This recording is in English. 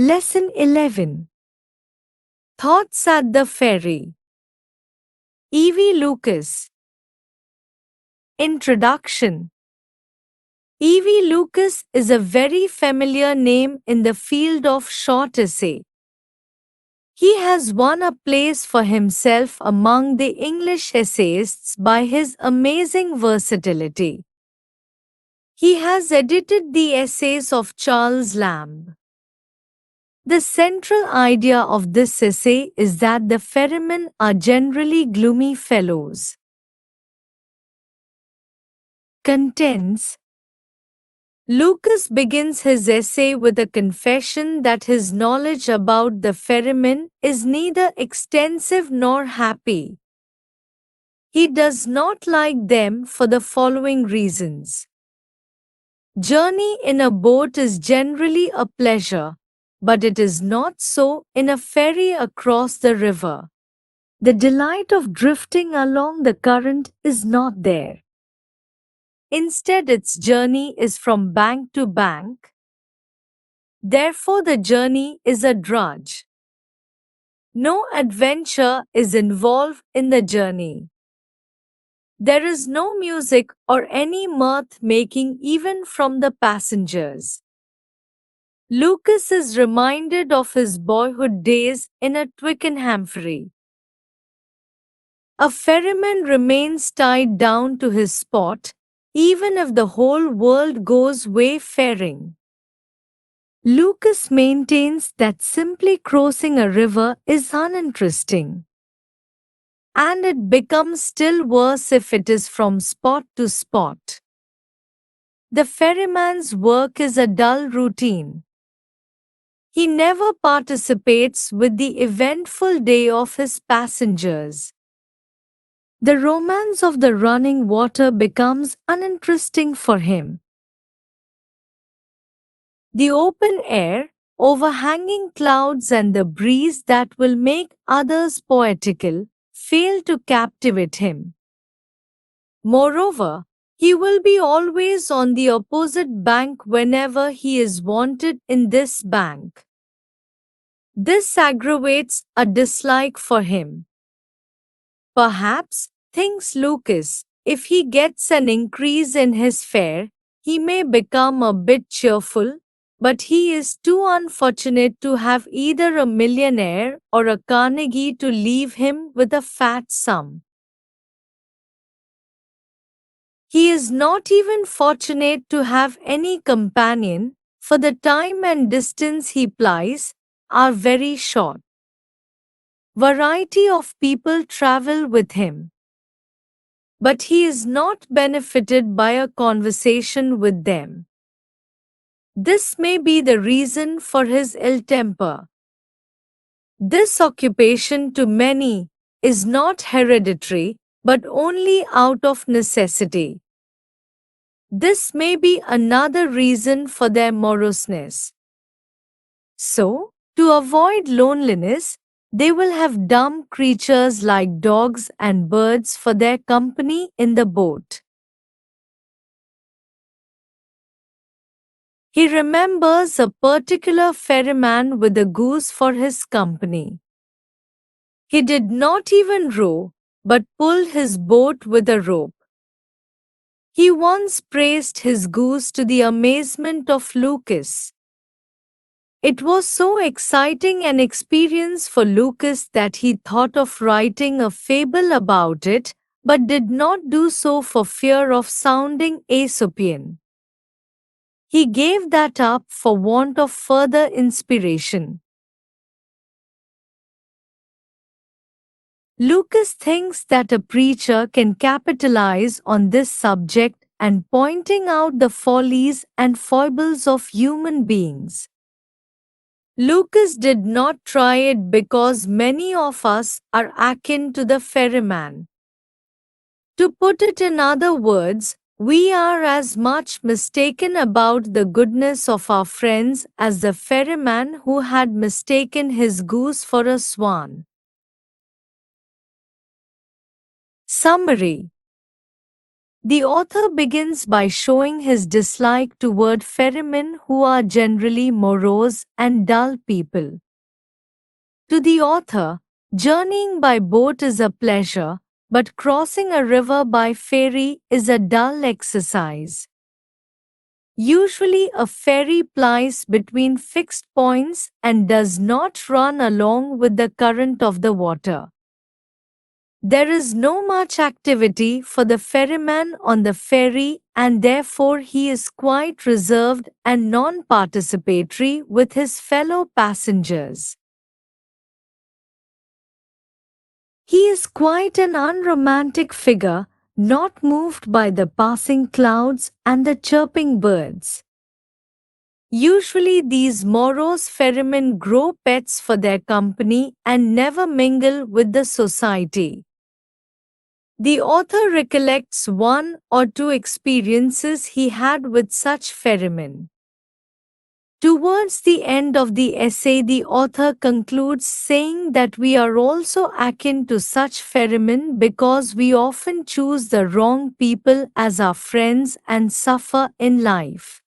Lesson 11. Thoughts at the Ferry. E.V. Lucas. Introduction. E.V. Lucas is a very familiar name in the field of short essay. He has won a place for himself among the English essayists by his amazing versatility. He has edited the essays of Charles Lamb. The central idea of this essay is that the ferrymen are generally gloomy fellows. Contents. Lucas begins his essay with a confession that his knowledge about the ferrymen is neither extensive nor happy. He does not like them for the following reasons. Journey in a boat is generally a pleasure, but it is not so in a ferry across the river. The delight of drifting along the current is not there. Instead, its journey is from bank to bank. Therefore, the journey is a drudge. No adventure is involved in the journey. There is no music or any mirth making even from the passengers. Lucas is reminded of his boyhood days in a Twickenham ferry. A ferryman remains tied down to his spot, even if the whole world goes wayfaring. Lucas maintains that simply crossing a river is uninteresting. And it becomes still worse if it is from spot to spot. The ferryman's work is a dull routine. He never participates with the eventful day of his passengers. The romance of the running water becomes uninteresting for him. The open air, overhanging clouds and the breeze that will make others poetical, fail to captivate him. Moreover, he will be always on the opposite bank whenever he is wanted in this bank. This aggravates a dislike for him. Perhaps, thinks Lucas, if he gets an increase in his fare, he may become a bit cheerful, but he is too unfortunate to have either a millionaire or a Carnegie to leave him with a fat sum. He is not even fortunate to have any companion, for the time and distance he plies are very short. Variety of people travel with him, but he is not benefited by a conversation with them. This may be the reason for his ill temper. This occupation to many is not hereditary, but only out of necessity. This may be another reason for their moroseness. So, to avoid loneliness, they will have dumb creatures like dogs and birds for their company in the boat. He remembers a particular ferryman with a goose for his company. He did not even row, but pulled his boat with a rope. He once praised his goose to the amazement of Lucas. It was so exciting an experience for Lucas that he thought of writing a fable about it, but did not do so for fear of sounding Aesopian. He gave that up for want of further inspiration. Lucas thinks that a preacher can capitalize on this subject and pointing out the follies and foibles of human beings. Lucas did not try it because many of us are akin to the ferryman. To put it in other words, we are as much mistaken about the goodness of our friends as the ferryman who had mistaken his goose for a swan. Summary. The author begins by showing his dislike toward ferrymen who are generally morose and dull people. To the author, journeying by boat is a pleasure, but crossing a river by ferry is a dull exercise. Usually, a ferry plies between fixed points and does not run along with the current of the water. There is no much activity for the ferryman on the ferry, and therefore he is quite reserved and non participatory with his fellow passengers. He is quite an unromantic figure, not moved by the passing clouds and the chirping birds. Usually these morose ferrymen grow pets for their company and never mingle with the society. The author recollects one or two experiences he had with such ferrymen. Towards the end of the essay, the author concludes saying that we are also akin to such ferrymen because we often choose the wrong people as our friends and suffer in life.